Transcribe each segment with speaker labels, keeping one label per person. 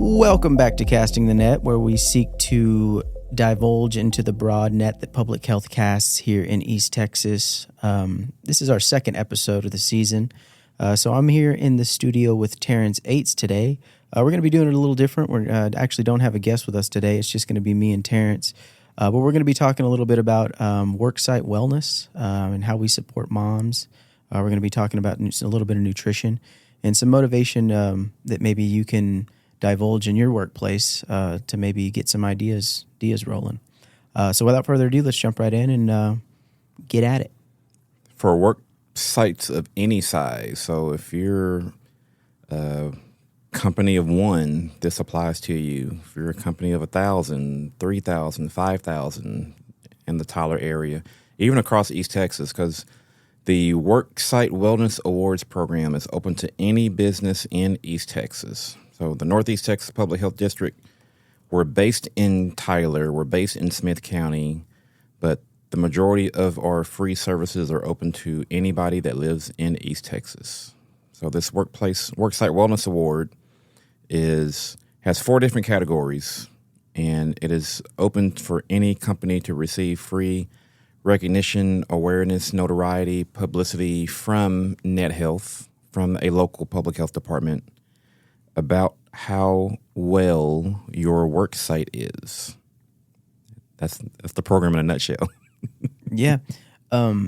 Speaker 1: Welcome back to Casting the Net, where we seek to divulge into the broad net that public health casts here in East Texas. This is our second episode of the season. So I'm here in the studio with Terrence Ates today. We're going to be doing it a little different. We actually don't have a guest with us today. It's just going to be me and Terrence. But we're going to be talking a little bit about worksite wellness and how we support moms. We're going to be talking about a little bit of nutrition and some motivation that maybe you can divulge in your workplace to maybe get some ideas rolling. So without further ado, let's jump right in and get at it.
Speaker 2: For work sites of any size, so if you're a company of one, this applies to you. If you're a company of 1,000, 3,000, 5,000 in the Tyler area, even across East Texas, because the Worksite Wellness Awards program is open to any business in East Texas. So the Northeast Texas Public Health District, we're based in Tyler, we're based in Smith County, but the majority of our free services are open to anybody that lives in East Texas. So this Worksite Wellness Award has 4 different categories, and it is open for any company to receive free recognition, awareness, notoriety, publicity from NetHealth, from a local public health department, about how well your work site is. That's the program in a nutshell.
Speaker 1: Yeah. Had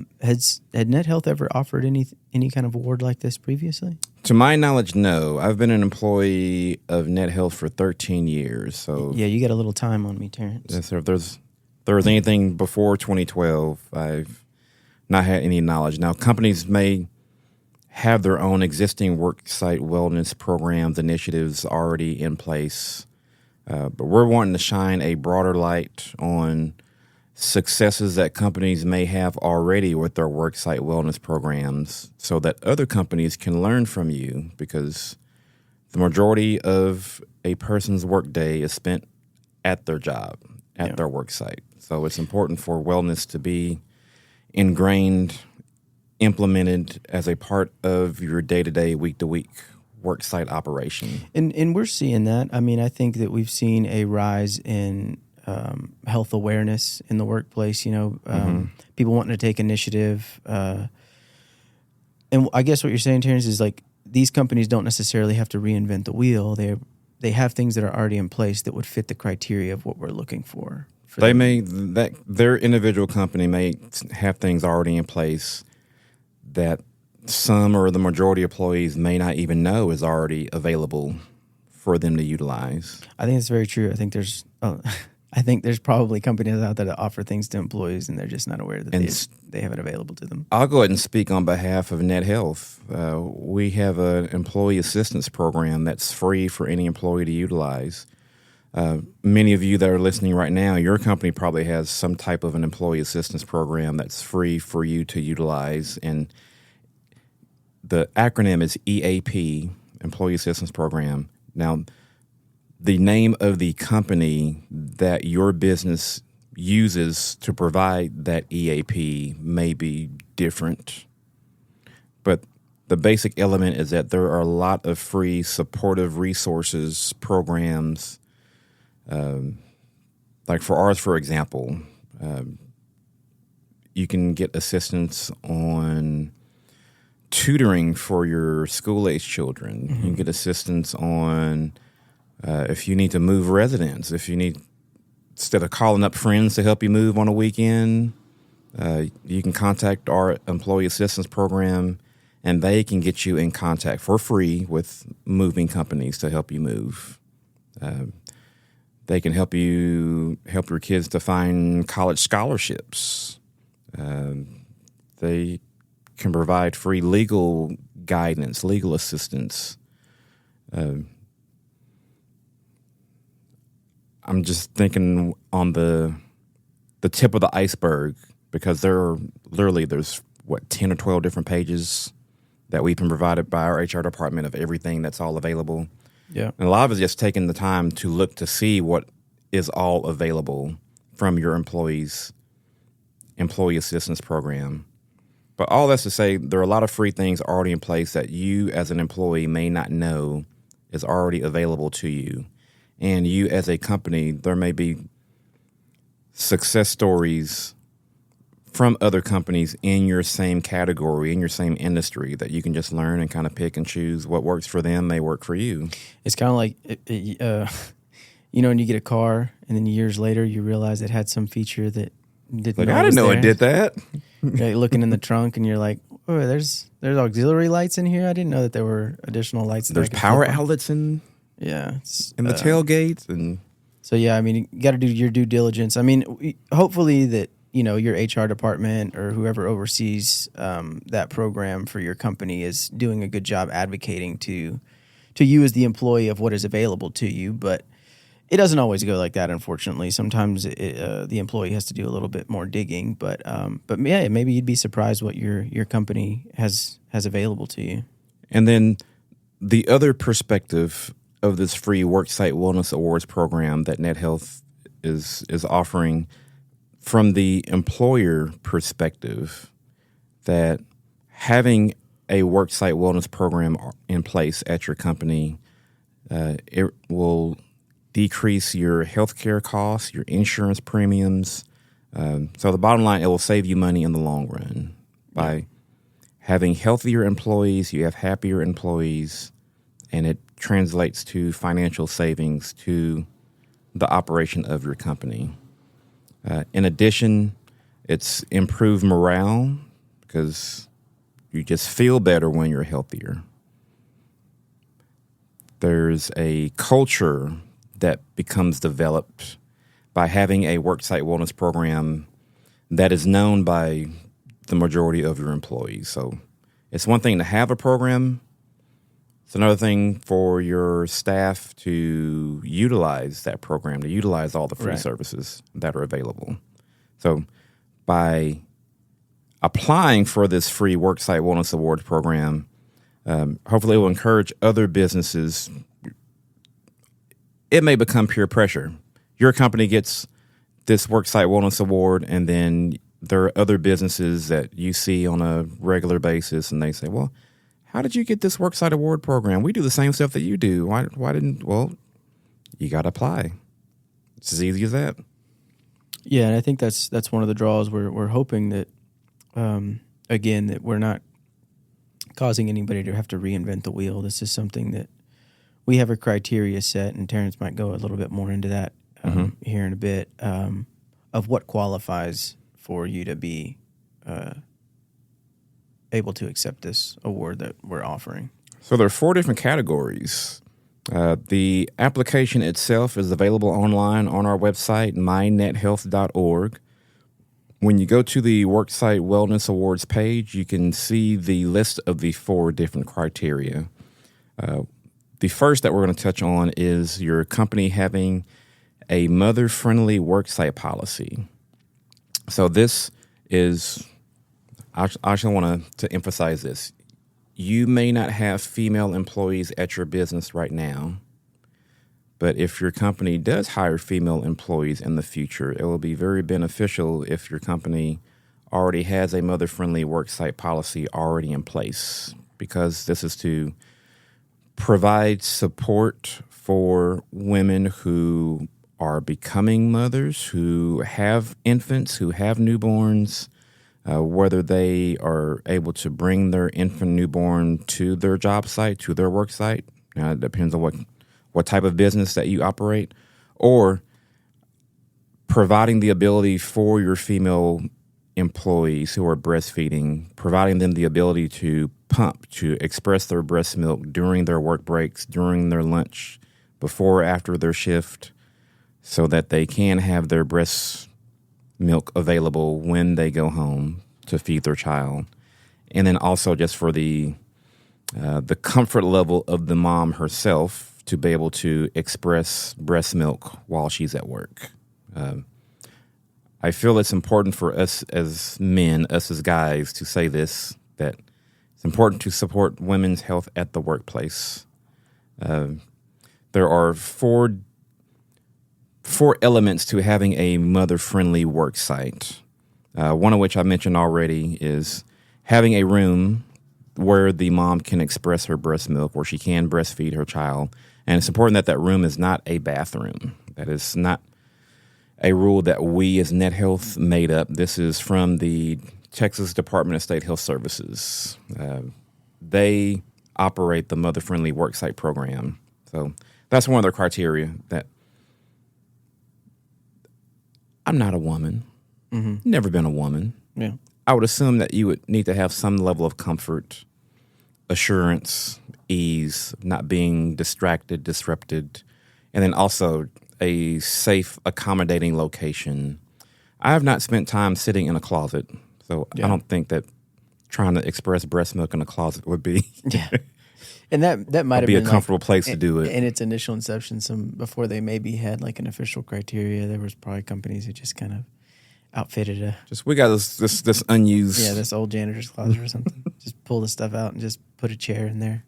Speaker 1: NetHealth ever offered any kind of award like this previously?
Speaker 2: To my knowledge, no. I've been an employee of NetHealth for 13 years. So
Speaker 1: yeah, you got a little there on me, Terrence.
Speaker 2: Yes, sir. If there was anything before 2012, I've not had any knowledge. Now, companies may have their own existing worksite wellness programs, initiatives already in place. But we're wanting to shine a broader light on successes that companies may have already with their worksite wellness programs so that other companies can learn from you, because the majority of a person's workday is spent at their job, at their worksite. So it's important for wellness to be ingrained, implemented as a part of your day-to-day, week-to-week worksite operation.
Speaker 1: And we're seeing that. I mean, I think that we've seen a rise in health awareness in the workplace, people wanting to take initiative. And I guess what you're saying, Terrence, is like these companies don't necessarily have to reinvent the wheel. They have things that are already in place that would fit the criteria of what we're looking for.
Speaker 2: Their individual company may have things already in place that some or the majority of employees may not even know is already available for them to utilize.
Speaker 1: I think it's very true. I think there's probably companies out there that offer things to employees and they're just not aware that they have it available to them.
Speaker 2: I'll go ahead and speak on behalf of NetHealth. We have an employee assistance program that's free for any employee to utilize. Many of you that are listening right now, your company probably has some type of an employee assistance program that's free for you to utilize. And the acronym is EAP, Employee Assistance Program. Now, the name of the company that your business uses to provide that EAP may be different, but the basic element is that there are a lot of free supportive resources, programs. Like for ours, for example, you can get assistance on tutoring for your school-age children. Mm-hmm. You can get assistance on if you need to move residence, instead of calling up friends to help you move on a weekend, you can contact our employee assistance program, and they can get you in contact for free with moving companies to help you move. They can help your kids to find college scholarships. They can provide free legal guidance, legal assistance. I'm just thinking on the tip of the iceberg, because there's 10 or 12 different pages that we've been provided by our HR department of everything that's all available.
Speaker 1: Yeah.
Speaker 2: And a lot of it's just taking the time to look to see what is all available from your employee assistance program. But all that's to say, there are a lot of free things already in place that you as an employee may not know is already available to you. And you as a company, there may be success stories from other companies in your same category, in your same industry, that you can just learn and kind of pick and choose what works for them may work for you.
Speaker 1: It's kind of like, when you get a car and then years later you realize it had some feature that didn't know
Speaker 2: I didn't know
Speaker 1: there.
Speaker 2: it did that.
Speaker 1: You're looking in the trunk and you're like, oh, there's auxiliary lights in here. I didn't know that there were additional lights.
Speaker 2: There's power outlets in the tailgates. And
Speaker 1: so, yeah, I mean, you got to do your due diligence. I mean, hopefully that, your HR department or whoever oversees that program for your company is doing a good job advocating to you as the employee of what is available to you. But it doesn't always go like that, unfortunately. Sometimes the employee has to do a little bit more digging. But yeah, maybe you'd be surprised what your company has available to you.
Speaker 2: And then the other perspective of this free Worksite Wellness Awards program that NetHealth is offering, from the employer perspective, that having a worksite wellness program in place at your company, it will decrease your healthcare costs, your insurance premiums. So the bottom line, it will save you money in the long run. By having healthier employees, you have happier employees, and it translates to financial savings to the operation of your company. In addition, it's improved morale because you just feel better when you're healthier. There's a culture that becomes developed by having a worksite wellness program that is known by the majority of your employees. So it's one thing to have a program. It's another thing for your staff to utilize that program, to utilize all the free services that are available. So by applying for this free Worksite Wellness Awards program, hopefully it will encourage other businesses. It may become peer pressure. Your company gets this Worksite Wellness Award, and then there are other businesses that you see on a regular basis, and they say, well, how did you get this Worksite Award program? We do the same stuff that you do. Why didn't? Well, you got to apply. It's as easy as that.
Speaker 1: Yeah, and I think that's one of the draws. We're hoping that, again, that we're not causing anybody to have to reinvent the wheel. This is something that we have a criteria set, and Terrence might go a little bit more into that here in a bit, of what qualifies for you to be able to accept this award that we're offering.
Speaker 2: So there are 4 different categories. The application itself is available online on our website, mynethealth.org. When you go to the Worksite Wellness Awards page, you can see the list of the 4 different criteria. The first that we're going to touch on is your company having a mother-friendly worksite policy. So this is, I actually want to emphasize this. You may not have female employees at your business right now, but if your company does hire female employees in the future, it will be very beneficial if your company already has a mother-friendly worksite policy already in place, because this is to provide support for women who are becoming mothers, who have infants, who have newborns, whether they are able to bring their infant newborn to their job site, to their work site. It depends on what type of business that you operate, or providing the ability for your female employees who are breastfeeding, providing them the ability to pump, to express their breast milk during their work breaks, during their lunch, before or after their shift, so that they can have their breast milk available when they go home to feed their child. And then also just for the comfort level of the mom herself to be able to express breast milk while she's at work. I feel it's important for us as men, us as guys, to say this, that it's important to support women's health at the workplace. There are four elements to having a mother-friendly work site. One of which I mentioned already is having a room where the mom can express her breast milk, where she can breastfeed her child. And it's important that that room is not a bathroom. That is not a rule that we as Net Health made up. This is from the Texas Department of State Health Services. They operate the Mother-Friendly Worksite program. So that's one of their criteria, that I'm not a woman, never been a woman.
Speaker 1: Yeah.
Speaker 2: I would assume that you would need to have some level of comfort, assurance, ease, not being distracted, disrupted, and then also a safe, accommodating location. I have not spent time sitting in a closet, so I don't think that trying to express breast milk in a closet would be
Speaker 1: And that might have
Speaker 2: be
Speaker 1: been
Speaker 2: a comfortable place to do it.
Speaker 1: In its initial inception, before they maybe had like an official criteria, there was probably companies who just kind of outfitted
Speaker 2: we got this unused.
Speaker 1: Yeah, this old janitor's closet or something. Just pull the stuff out and just put a chair in there.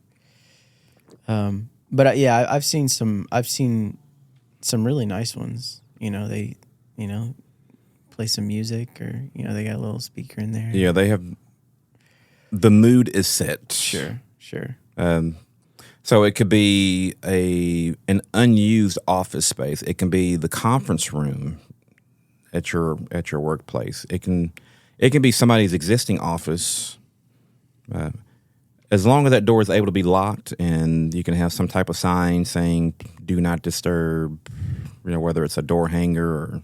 Speaker 1: But I've seen some really nice ones. They play some music, or they got a little speaker in there.
Speaker 2: Yeah, they have. The mood is set.
Speaker 1: Sure.
Speaker 2: So it could be an unused office space. It can be the conference room at your workplace. It can be somebody's existing office. As long as that door is able to be locked, and you can have some type of sign saying "Do not disturb," whether it's a door hanger or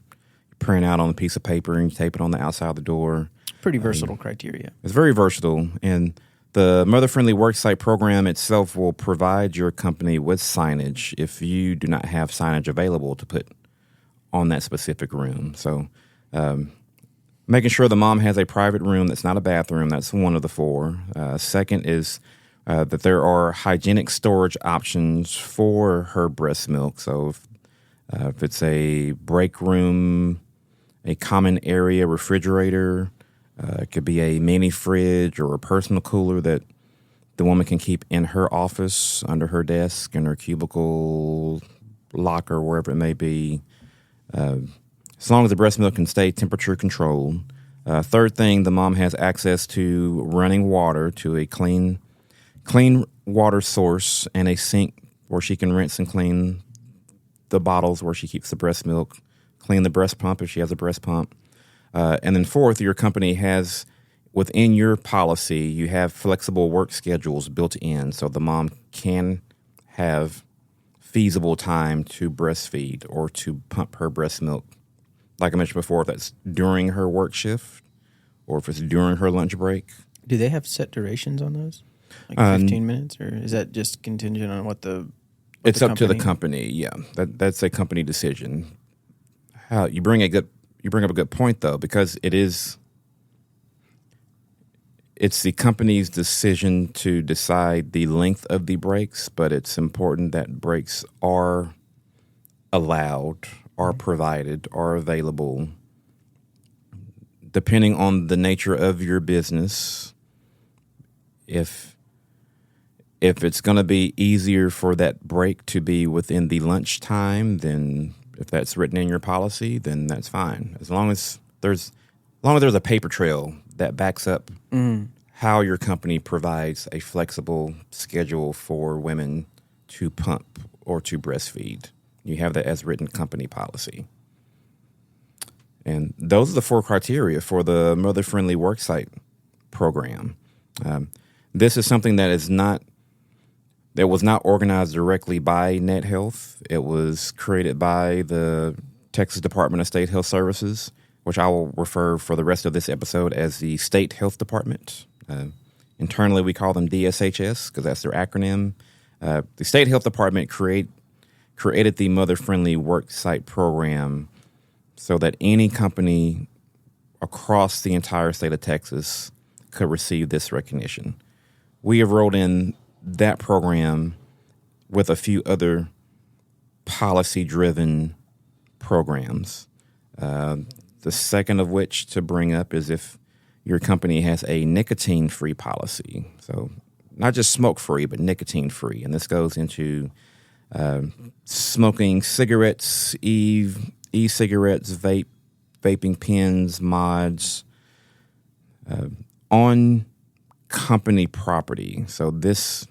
Speaker 2: print out on a piece of paper and tape it on the outside of the door.
Speaker 1: Pretty versatile criteria.
Speaker 2: It's very versatile, and the Mother-Friendly Worksite program itself will provide your company with signage if you do not have signage available to put on that specific room. So making sure the mom has a private room that's not a bathroom, that's one of the four. Second is that there are hygienic storage options for her breast milk. So if it's a break room, a common area refrigerator, it could be a mini fridge or a personal cooler that the woman can keep in her office, under her desk, in her cubicle, locker, wherever it may be. As long as the breast milk can stay temperature controlled. Third thing, the mom has access to running water, to a clean water source, and a sink where she can rinse and clean the bottles where she keeps the breast milk, clean the breast pump if she has a breast pump. And then fourth, your company has, within your policy, you have flexible work schedules built in, so the mom can have feasible time to breastfeed or to pump her breast milk. Like I mentioned before, if that's during her work shift or if it's during her lunch break.
Speaker 1: Do they have set durations on those? Like 15 minutes? Or is that just contingent on what
Speaker 2: it's up to the company, yeah. That's a company decision. How you bring up a good point, though, because it's the company's decision to decide the length of the breaks, but it's important that breaks are allowed, are provided, are available. Depending on the nature of your business, if it's going to be easier for that break to be within the lunch time, then if that's written in your policy, then that's fine. As long as there's a paper trail that backs up how your company provides a flexible schedule for women to pump or to breastfeed. You have that as written company policy. And those are the four criteria for the Mother-Friendly Worksite program. This is something that was not organized directly by Net Health. It was created by the Texas Department of State Health Services, which I will refer for the rest of this episode as the State Health Department. Internally, we call them DSHS because that's their acronym. The State Health Department created the Mother-Friendly Worksite program so that any company across the entire state of Texas could receive this recognition. We have rolled in that program with a few other policy-driven programs. The second of which to bring up is if your company has a nicotine-free policy. So not just smoke-free, but nicotine-free. And this goes into smoking cigarettes, e-cigarettes, vaping pens, mods, on company property. So this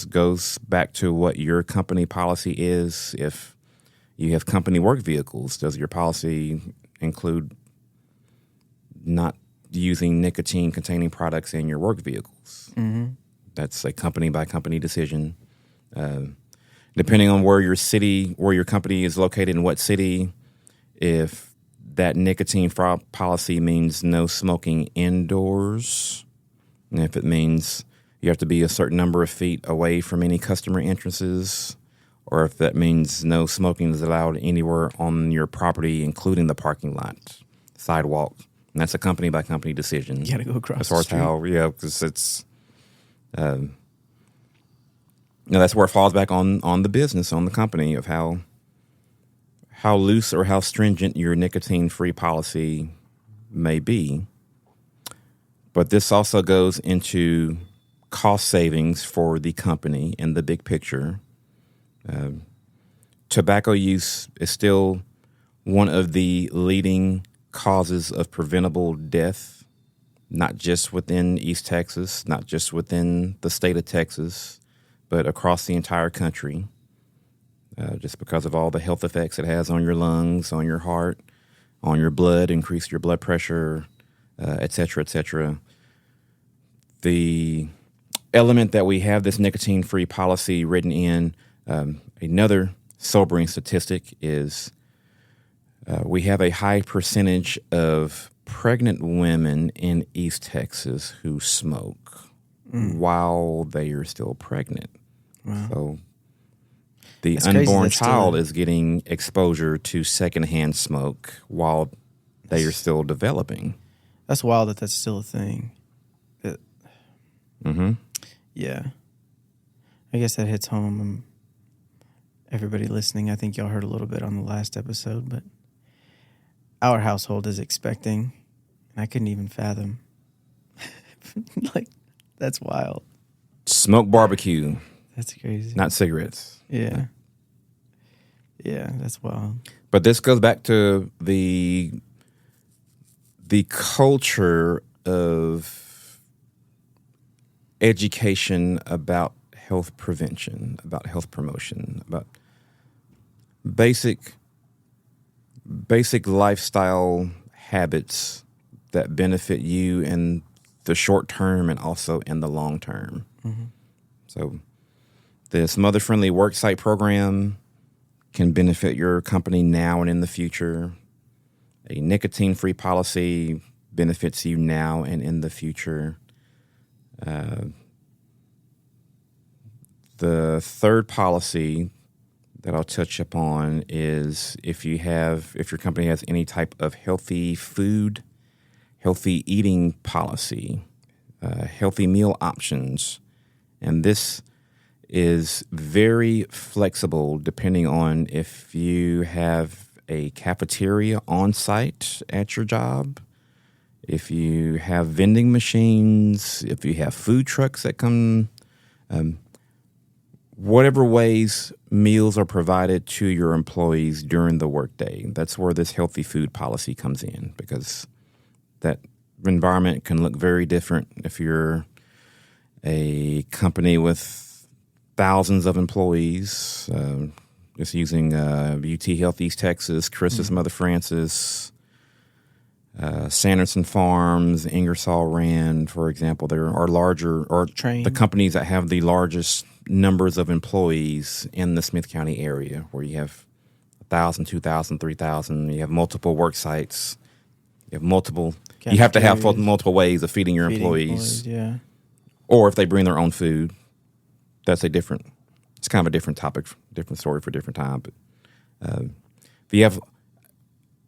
Speaker 2: goes back to what your company policy is. If you have company work vehicles, does your policy include not using nicotine-containing products in your work vehicles?
Speaker 1: Mm-hmm.
Speaker 2: That's a company-by-company decision. Depending on where your company is located in what city, if that nicotine-free policy means no smoking indoors, and if it means you have to be a certain number of feet away from any customer entrances, or if that means no smoking is allowed anywhere on your property, including the parking lot, sidewalk. And that's a company-by-company decision.
Speaker 1: You got to go across
Speaker 2: as far
Speaker 1: the
Speaker 2: as
Speaker 1: street.
Speaker 2: because it's, that's where it falls back on the business, on the company, of how loose or how stringent your nicotine-free policy may be. But this also goes into cost savings for the company in the big picture. Tobacco use is still one of the leading causes of preventable death, not just within East Texas, not just within the state of Texas, but across the entire country, just because of all the health effects it has on your lungs, on your heart, on your blood, increase your blood pressure, et cetera, et cetera. The element that we have this nicotine-free policy written in, another sobering statistic is we have a high percentage of pregnant women in East Texas who smoke while they are still pregnant.
Speaker 1: Wow.
Speaker 2: So the
Speaker 1: That's crazy.
Speaker 2: unborn
Speaker 1: That's
Speaker 2: child
Speaker 1: still-
Speaker 2: is getting exposure to secondhand smoke while they are still developing.
Speaker 1: That's wild that that's still a thing. Yeah. I guess that hits home. Everybody listening, I think y'all heard a little bit on the last episode, but our household is expecting, and I couldn't even fathom. Like, that's wild.
Speaker 2: Smoke barbecue,
Speaker 1: That's crazy.
Speaker 2: not cigarettes.
Speaker 1: Yeah. Yeah, that's wild.
Speaker 2: But this goes back to the culture of education about health prevention, about health promotion, about basic lifestyle habits that benefit you in the short term and also in the long term.
Speaker 1: Mm-hmm.
Speaker 2: So this Mother-Friendly Worksite program can benefit your company now and in the future. A nicotine-free policy benefits you now and in the future. The third policy that I'll touch upon is if your company has any type of healthy food, healthy eating policy, healthy meal options. And this is very flexible depending on if you have a cafeteria on site at your job, if you have vending machines, if you have food trucks that come, whatever ways meals are provided to your employees during the workday. That's where this healthy food policy comes in, because that environment can look very different if you're a company with thousands of employees. Just using UT Health East Texas, Christus Mother Francis, Sanderson Farms, Ingersoll Rand, for example. There are the companies that have the largest numbers of employees in the Smith County area, where you have 1,000, 2,000, 3,000. You have multiple work sites. You have to have multiple ways of feeding your employees.
Speaker 1: Yeah.
Speaker 2: Or if they bring their own food, it's kind of a different topic, different story for a different time. But if you have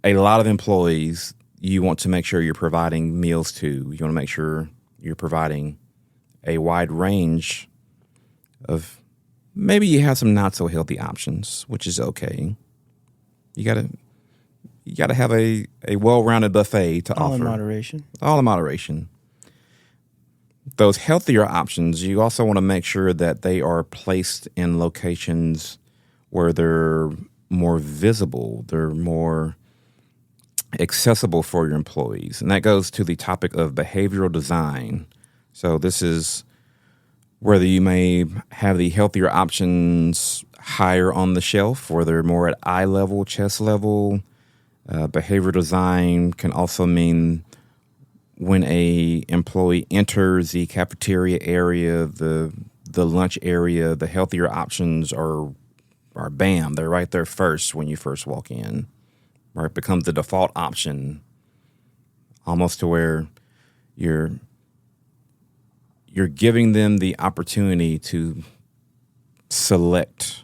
Speaker 2: a lot of employees, you want to make sure you're providing meals to. You want to make sure you're providing a wide range of, maybe you have some not so healthy options, which is okay. You gotta have a well-rounded buffet to offer.
Speaker 1: All in moderation.
Speaker 2: All in moderation. Those healthier options, you also want to make sure that they are placed in locations where they're more visible, they're more accessible for your employees. And that goes to the topic of behavioral design. So this is whether you may have the healthier options higher on the shelf, or they're more at eye level, chest level. Behavioral design can also mean when a employee enters the cafeteria area, the lunch area, the healthier options are bam, they're right there first when you first walk in. Or it becomes the default option, almost to where you're giving them the opportunity to select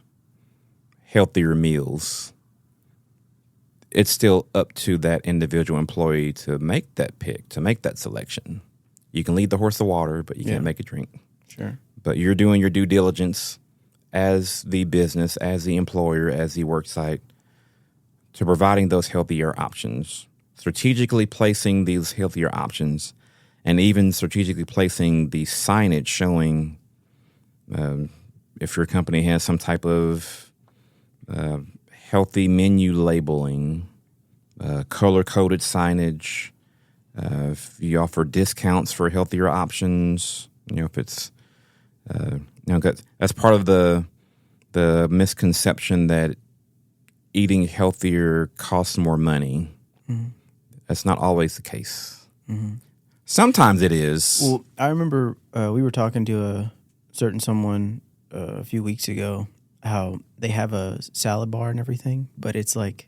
Speaker 2: healthier meals. It's still up to that individual employee to make that pick, to make that selection. You can lead the horse to water, but you can't make it drink.
Speaker 1: Sure.
Speaker 2: But you're doing your due diligence as the business, as the employer, as the worksite, to providing those healthier options, strategically placing these healthier options, and even strategically placing the signage showing if your company has some type of healthy menu labeling, color-coded signage, if you offer discounts for healthier options, if it's, that's part of the misconception that eating healthier costs more money. Mm-hmm. That's not always the case. Mm-hmm. Sometimes it is.
Speaker 1: Well, I remember we were talking to a certain someone a few weeks ago, how they have a salad bar and everything, but it's like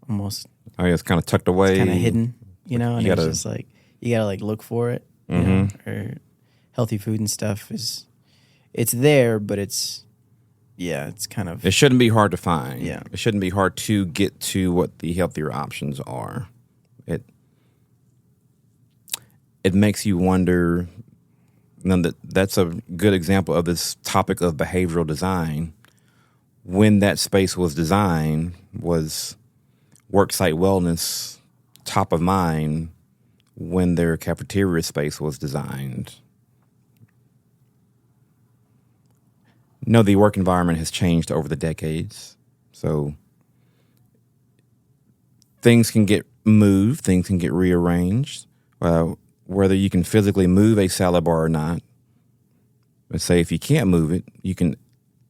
Speaker 1: almost...
Speaker 2: Oh, yeah, it's kind of tucked away.
Speaker 1: Kind of hidden, and it's just like, you got to like look for it, or healthy food and stuff it's there, but it's kind of...
Speaker 2: It shouldn't be hard to find.
Speaker 1: Yeah.
Speaker 2: It shouldn't be hard to get to what the healthier options are. It makes you wonder, and that's a good example of this topic of behavioral design. When that space was designed, was Worksite Wellness top of mind when their cafeteria space was designed? No, the work environment has changed over the decades. So things can get moved, things can get rearranged. Whether you can physically move a salad bar or not. Let's say if you can't move it, you can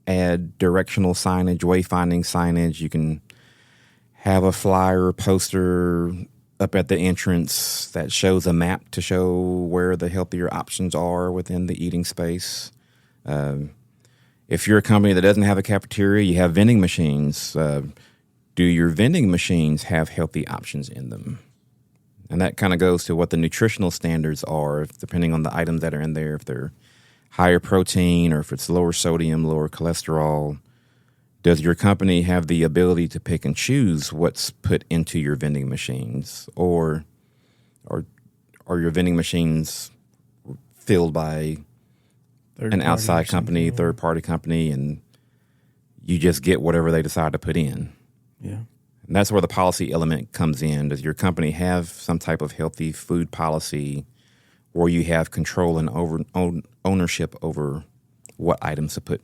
Speaker 2: add directional signage, wayfinding signage. You can have a flyer or poster up at the entrance that shows a map to show where the healthier options are within the eating space. If you're a company that doesn't have a cafeteria, you have vending machines. Do your vending machines have healthy options in them? And that kind of goes to what the nutritional standards are, depending on the items that are in there, if they're higher protein or if it's lower sodium, lower cholesterol. Does your company have the ability to pick and choose what's put into your vending machines? Or are your vending machines filled by an outside company, third-party company, and you just get whatever they decide to put in?
Speaker 1: Yeah.
Speaker 2: And that's where the policy element comes in. Does your company have some type of healthy food policy where you have control and ownership over what items to put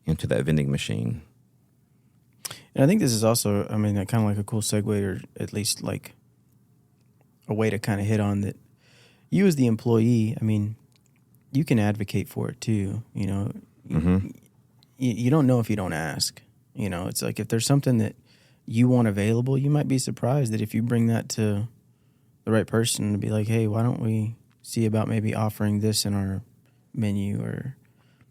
Speaker 2: into that vending machine?
Speaker 1: And I think this is also, kind of like a cool segue, or at least like a way to kind of hit on that. You as the employee, you can advocate for it too.
Speaker 2: Mm-hmm.
Speaker 1: You don't know if you don't ask. It's like if there's something that you want available, you might be surprised that if you bring that to the right person to be like, hey, why don't we see about maybe offering this in our menu or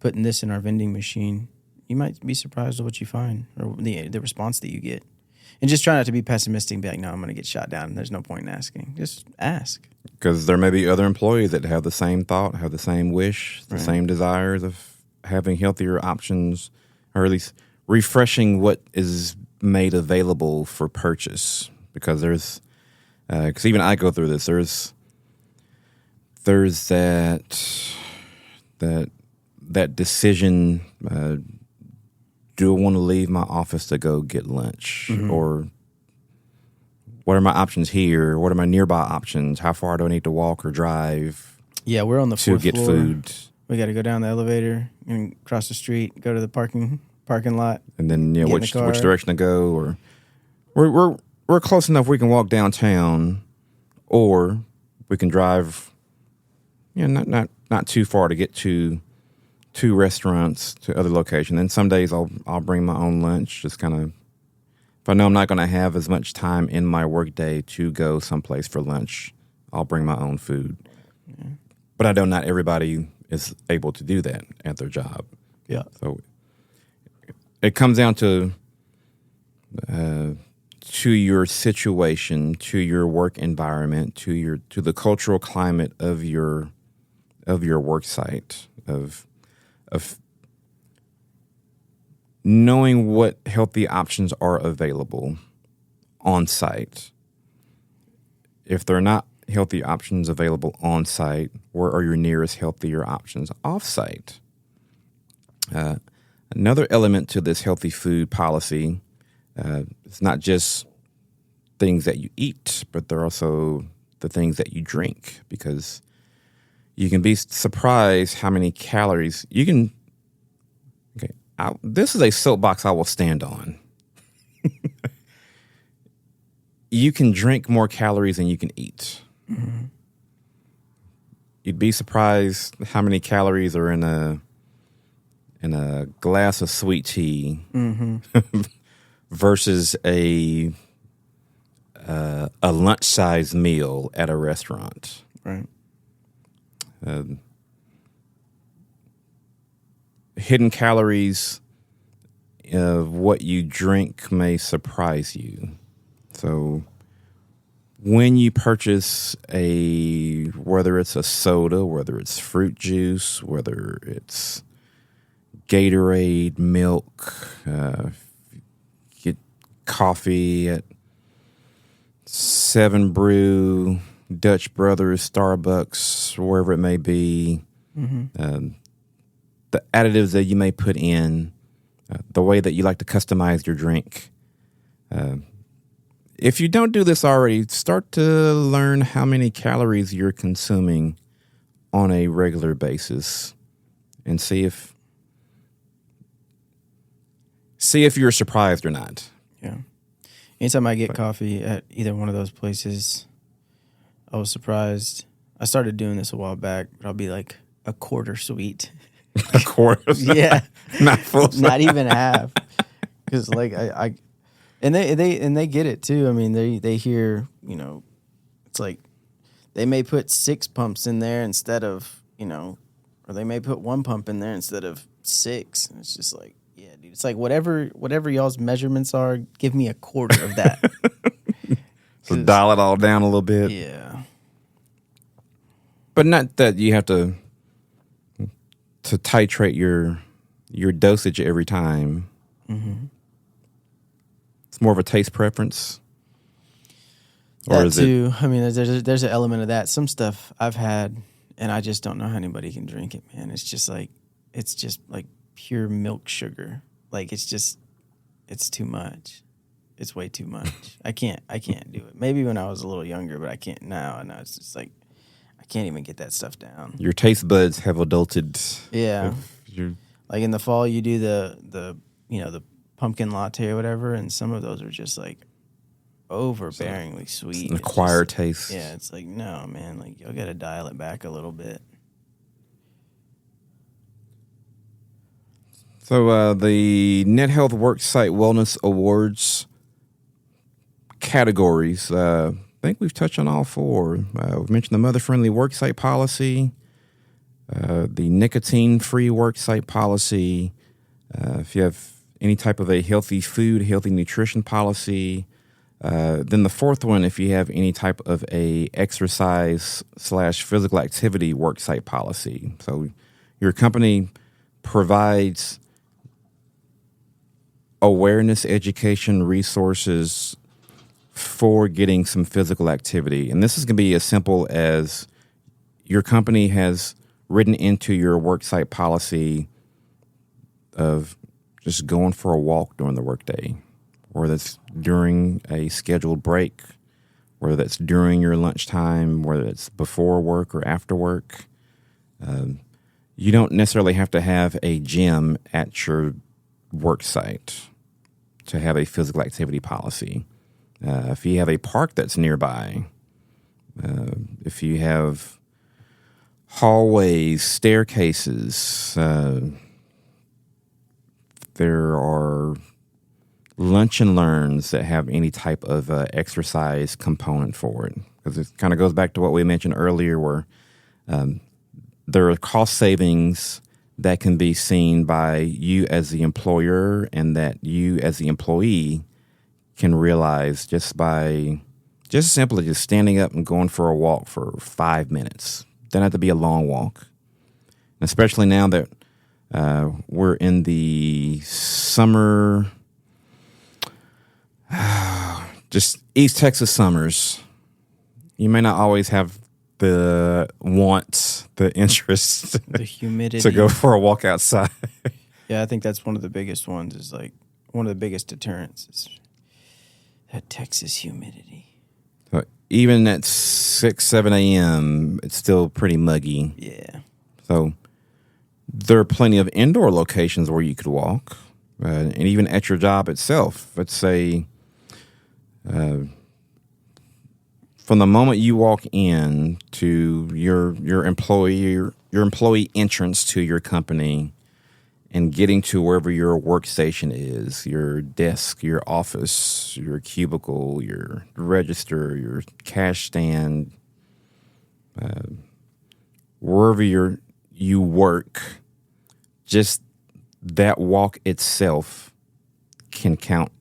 Speaker 1: putting this in our vending machine, you might be surprised at what you find or the response that you get. And just try not to be pessimistic and be like, no, I'm going to get shot down and there's no point in asking. Just ask.
Speaker 2: Because there may be other employees that have the same thought, have the same wish, the same desires of having healthier options, or at least refreshing what is made available for purchase. Because because even I go through this, there's that decision, do I want to leave my office to go get lunch? Mm-hmm. Or what are my options here? What are my nearby options? How far do I need to walk or drive?
Speaker 1: Yeah, we're on the fourth
Speaker 2: to get
Speaker 1: floor.
Speaker 2: Food.
Speaker 1: We got to go down the elevator and cross the street, go to the parking lot,
Speaker 2: and then which direction to go. Or we're close enough we can walk downtown, or we can drive. Not not too far to get to restaurants, to other locations. And some days I'll bring my own lunch, just kind of, if I know I'm not going to have as much time in my workday to go someplace for lunch, I'll bring my own food. Yeah. But I know not everybody is able to do that at their job.
Speaker 1: Yeah.
Speaker 2: So it comes down to your situation, to your work environment, to the cultural climate of your work site, of knowing what healthy options are available on site. If they're not healthy options available on site, where are your nearest healthier options off site? Another element to this healthy food policy, it's not just things that you eat, but they're also the things that you drink, because you can be surprised how many calories you can. Okay, this is a soapbox I will stand on. You can drink more calories than you can eat. Mm-hmm. You'd be surprised how many calories are in a glass of sweet tea versus a lunch-sized meal at a restaurant.
Speaker 1: Right.
Speaker 2: Hidden calories of what you drink may surprise you. So when you purchase whether it's a soda, whether it's fruit juice, whether it's Gatorade, milk, get coffee at 7 Brew, Dutch Brothers, Starbucks, wherever it may be, the additives that you may put in, the way that you like to customize your drink. If you don't do this already, start to learn how many calories you're consuming on a regular basis and see if you're surprised or not.
Speaker 1: Yeah. Anytime I get coffee at either one of those places, I was surprised. I started doing this a while back, but I'll be like a quarter sweet.
Speaker 2: A quarter?
Speaker 1: Yeah.
Speaker 2: Not full.
Speaker 1: Not even half. Because like I and they get it too. I mean, they hear, it's like they may put 6 pumps in there instead of, or they may put 1 pump in there instead of 6. And it's just like, yeah, dude. It's like whatever y'all's measurements are, give me a quarter of that.
Speaker 2: So dial it all down a little bit.
Speaker 1: Yeah.
Speaker 2: But not that you have to titrate your dosage every time. Mm-hmm. It's more of a taste preference.
Speaker 1: Or that too. I mean, there's an element of that. Some stuff I've had, and I just don't know how anybody can drink it, man. It's just like pure milk sugar. Like it's too much. It's way too much. I can't do it. Maybe when I was a little younger, but I can't now. And now it's just like I can't even get that stuff down.
Speaker 2: Your taste buds have adulted.
Speaker 1: Yeah. Like in the fall, you do the pumpkin latte or whatever, and some of those are just like overbearingly sweet.
Speaker 2: An acquired taste.
Speaker 1: Yeah, it's like, no, man, like y'all got to dial it back a little bit.
Speaker 2: So the Net Health Worksite Wellness Awards categories, I think we've touched on all 4. We've mentioned the Mother-Friendly Worksite policy, the Nicotine-free Worksite policy. If you have any type of a healthy food, healthy nutrition policy. Then the 4th one, if you have any type of a exercise/physical activity worksite policy. So your company provides awareness, education, resources for getting some physical activity. And this is going to be as simple as your company has written into your worksite policy of just going for a walk during the workday, or that's during a scheduled break, whether that's during your lunchtime, whether it's before work or after work. You don't necessarily have to have a gym at your work site to have a physical activity policy. If you have a park that's nearby, if you have hallways, staircases. There are lunch and learns that have any type of exercise component for it. Because it kind of goes back to what we mentioned earlier, where there are cost savings that can be seen by you as the employer and that you as the employee can realize just simply just standing up and going for a walk for 5 minutes. Doesn't have to be a long walk. Especially now that we're in the summer, just East Texas summers. You may not always have the want, the interest,
Speaker 1: the humidity
Speaker 2: to go for a walk outside.
Speaker 1: Yeah, I think that's one of the biggest ones. Is like one of the biggest deterrents is that Texas humidity.
Speaker 2: But even at 6, 7 a.m., it's still pretty muggy.
Speaker 1: Yeah.
Speaker 2: So there are plenty of indoor locations where you could walk, and even at your job itself. Let's say from the moment you walk in to your employee entrance to your company and getting to wherever your workstation is, your desk, your office, your cubicle, your register, your cash stand, wherever you work, just that walk itself can count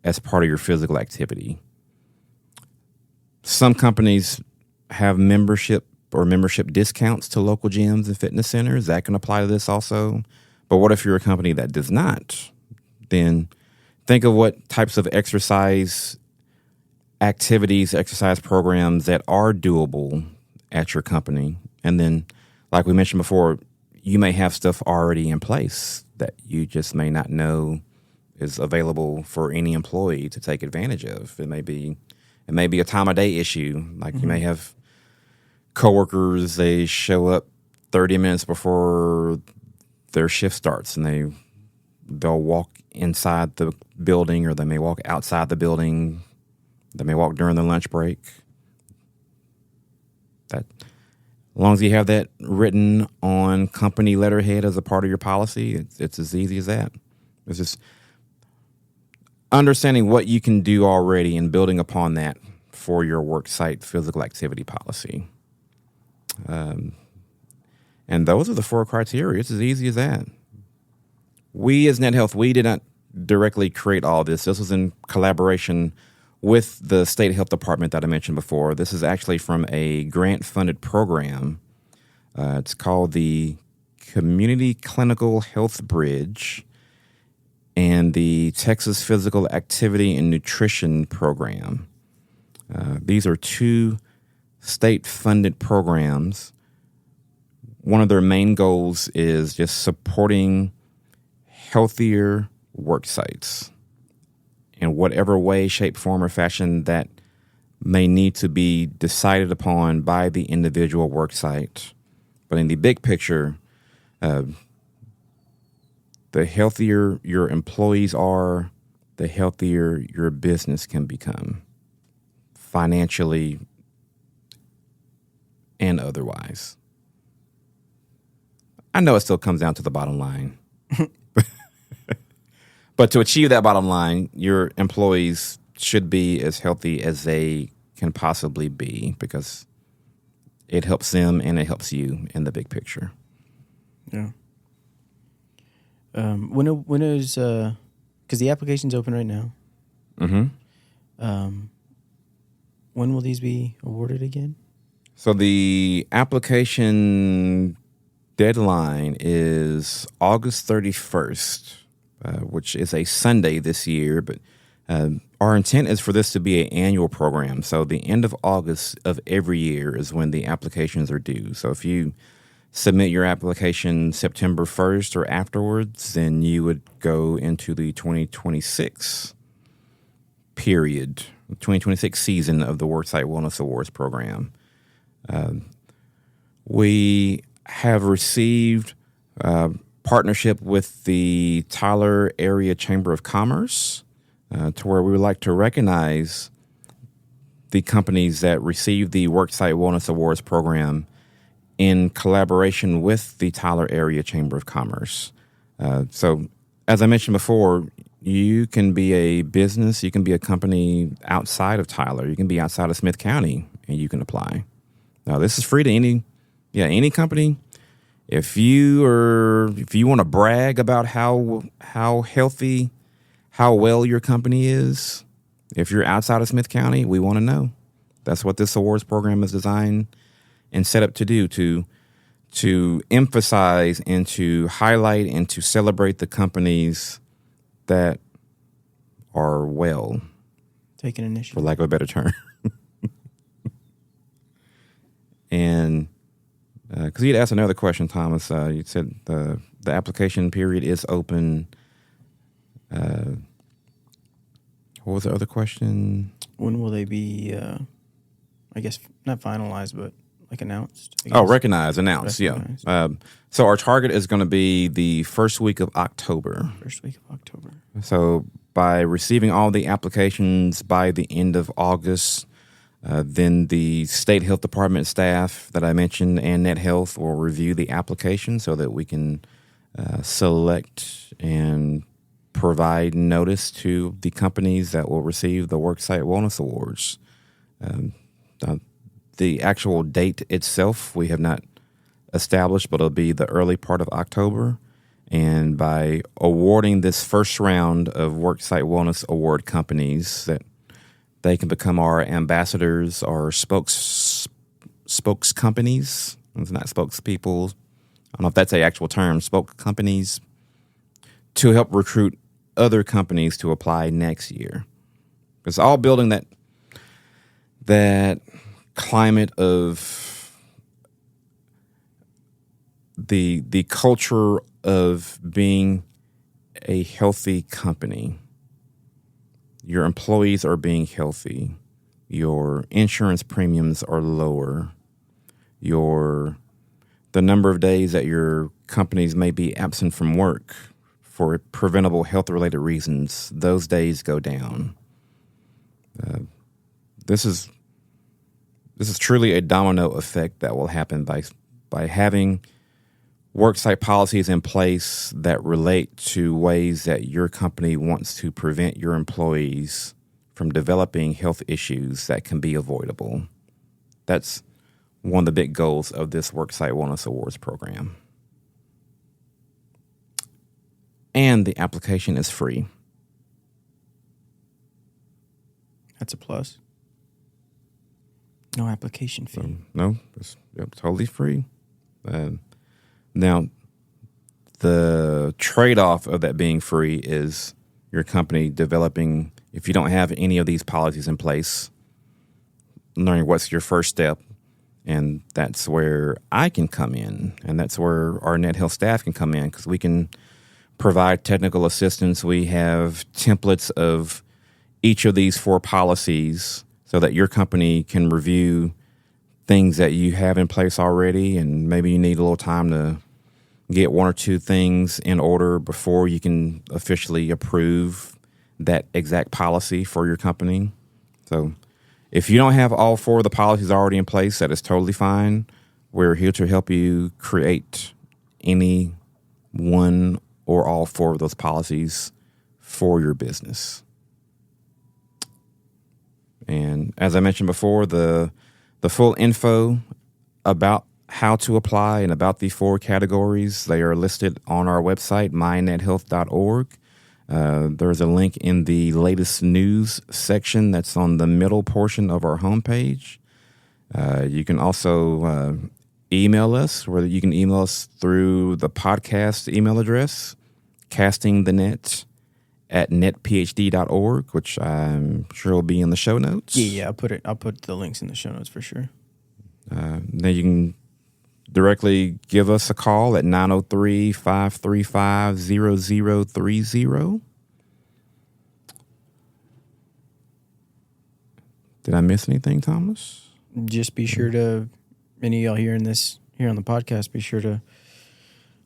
Speaker 2: as part of your physical activity. Some companies have membership discounts to local gyms and fitness centers. That can apply to this also. But what if you're a company that does not? Then think of what types of exercise activities, exercise programs that are doable at your company. And then, like we mentioned before, you may have stuff already in place that you just may not know is available for any employee to take advantage of. It may be a time of day issue. Like you may have coworkers, they show up 30 minutes before their shift starts and they'll walk inside the building, or they may walk outside the building. They may walk during their lunch break. That, as long as you have that written on company letterhead as a part of your policy, it's as easy as that. It's just understanding what you can do already and building upon that for your worksite physical activity policy. And those are the 4 criteria. It's as easy as that. We as NetHealth, we did not directly create all this. This was in collaboration with the state health department that I mentioned before. This is actually from a grant-funded program. It's called the Community Clinical Health Bridge and the Texas Physical Activity and Nutrition Program. These are 2 state-funded programs. One of their main goals is just supporting healthier work sites in whatever way, shape, form, or fashion that may need to be decided upon by the individual work site. But in the big picture, the healthier your employees are, the healthier your business can become, financially and otherwise. I know it still comes down to the bottom line. But to achieve that bottom line, your employees should be as healthy as they can possibly be, because it helps them and it helps you in the big picture.
Speaker 1: Yeah. When is because the application's open right now.
Speaker 2: Mm-hmm.
Speaker 1: When will these be awarded again?
Speaker 2: So the application deadline is August 31st, which is a Sunday this year. But our intent is for this to be an annual program. So the end of August of every year is when the applications are due. So if you submit your application September 1st or afterwards, then you would go into the 2026 period, 2026 season of the Worksite Wellness Awards program. We have received partnership with the Tyler Area Chamber of Commerce to where we would like to recognize the companies that receive the Worksite Wellness Awards program in collaboration with the Tyler Area Chamber of Commerce. So, as I mentioned before, you can be a business, you can be a company outside of Tyler, you can be outside of Smith County, and you can apply. Now, this is free to any company. If you want to brag about how healthy, how well your company is, if you're outside of Smith County, we want to know. That's what this awards program is designed and set up to do, to emphasize and to highlight and to celebrate the companies that are well.
Speaker 1: Taking initiative.
Speaker 2: For lack of a better term. And because you'd asked another question, Thomas, you said the application period is open. What was the other question?
Speaker 1: When will they be, I guess, not finalized, but like announced?
Speaker 2: Announced, yeah. So our target is going to be the first week of October.
Speaker 1: First week of October.
Speaker 2: So by receiving all the applications by the end of August, then the state health department staff that I mentioned and Net Health will review the application so that we can select and provide notice to the companies that will receive the Worksite Wellness Awards. The actual date itself we have not established, but it'll be the early part of October. And by awarding this first round of Worksite Wellness Award companies, that they can become our ambassadors, our spokes companies. It's not spokespeople. I don't know if that's an actual term, spoke companies, to help recruit other companies to apply next year. It's all building that climate of the culture of being a healthy company. Your employees are being healthy. Your insurance premiums are lower. The number of days that your companies may be absent from work for preventable health-related reasons, those days go down. This is truly a domino effect that will happen by having worksite policies in place that relate to ways that your company wants to prevent your employees from developing health issues that can be avoidable. That's one of the big goals of this Worksite Wellness Awards program. And the application is free.
Speaker 1: That's a plus. No application fee.
Speaker 2: No, it's totally free. Now, the trade-off of that being free is your company developing, if you don't have any of these policies in place, learning what's your first step. And that's where I can come in, and that's where our Net Health staff can come in, because we can provide technical assistance. We have templates of each of these 4 policies so that your company can review things that you have in place already, and maybe you need a little time to get 1 or 2 things in order before you can officially approve that exact policy for your company. So if you don't have all 4 of the policies already in place, that is totally fine. We're here to help you create any 1 or all 4 of those policies for your business. And as I mentioned before, the full info about how to apply and about the 4 categories, they are listed on our website, mynethealth.org. There's a link in the latest news section that's on the middle portion of our homepage. You can also email us, whether you can email us through the podcast email address, castingthenet@netphd.org, which I'm sure will be in the show notes.
Speaker 1: Yeah, I'll put the links in the show notes for sure.
Speaker 2: Then you can directly give us a call at 903-535-0030. Did I miss anything, Thomas?
Speaker 1: Just be sure to, any of y'all hearing this here on the podcast, be sure to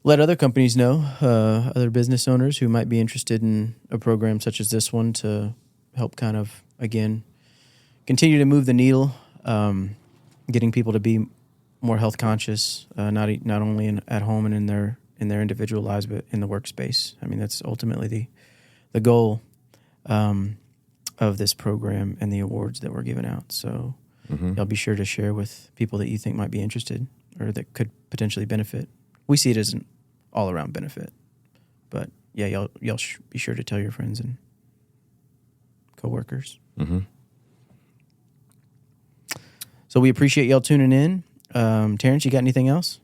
Speaker 1: let other companies know, other business owners who might be interested in a program such as this one, to help kind of, again, continue to move the needle, getting people to be more health conscious, not only at home and in their individual lives, but in the workspace. I mean, that's ultimately the goal of this program and the awards that we're giving out. So y'all be sure to share with people that you think might be interested or that could potentially benefit. We see it as an all-around benefit. But, yeah, y'all be sure to tell your friends and coworkers.
Speaker 2: Mm-hmm.
Speaker 1: So we appreciate y'all tuning in. Terrence, you got anything else?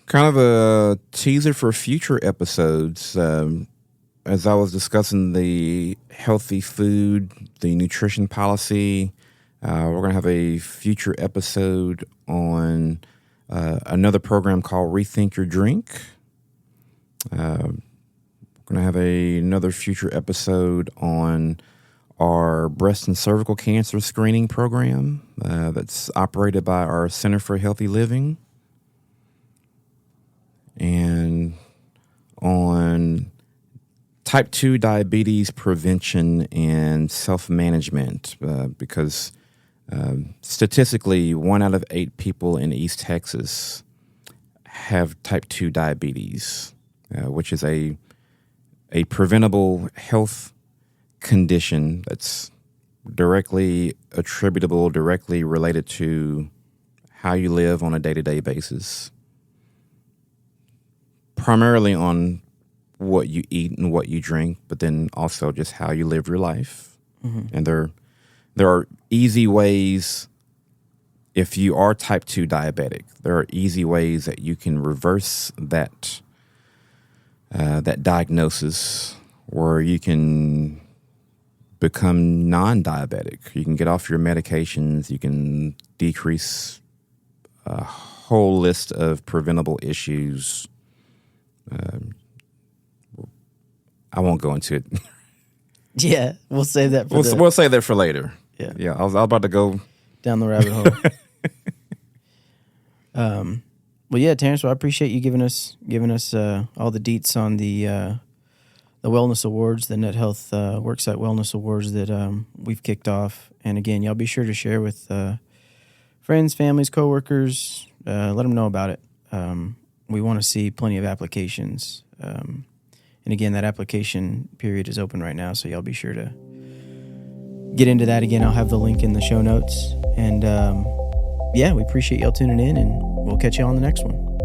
Speaker 2: Kind of a teaser for future episodes. As I was discussing the healthy food, the nutrition policy, we're going to have a future episode on another program called Rethink Your Drink. We're going to have another future episode on our breast and cervical cancer screening program that's operated by our Center for Healthy Living. And on type 2 diabetes prevention and self-management, because statistically 1 out of 8 people in East Texas have type 2 diabetes, which is a preventable health condition that's directly attributable, directly related to how you live on a day-to-day basis. Primarily on what you eat and what you drink, but then also just how you live your life. Mm-hmm. And there are easy ways, if you are type 2 diabetic, there are easy ways that you can reverse that diagnosis, where you can become non-diabetic. You can get off your medications. You can decrease a whole list of preventable issues. I won't go into it.
Speaker 1: Yeah, we'll save that for
Speaker 2: we'll save that for later.
Speaker 1: Yeah.
Speaker 2: I was about to go
Speaker 1: down the rabbit hole. Well, yeah, Terrence. Well, I appreciate you giving us all the deets on the Wellness Awards, the Net Health Worksite Wellness Awards that we've kicked off. And again, y'all be sure to share with friends, families, coworkers. Let them know about it. We want to see plenty of applications. And again, that application period is open right now, so y'all be sure to get into that. Again, I'll have the link in the show notes. And yeah, we appreciate y'all tuning in, and we'll catch you on the next one.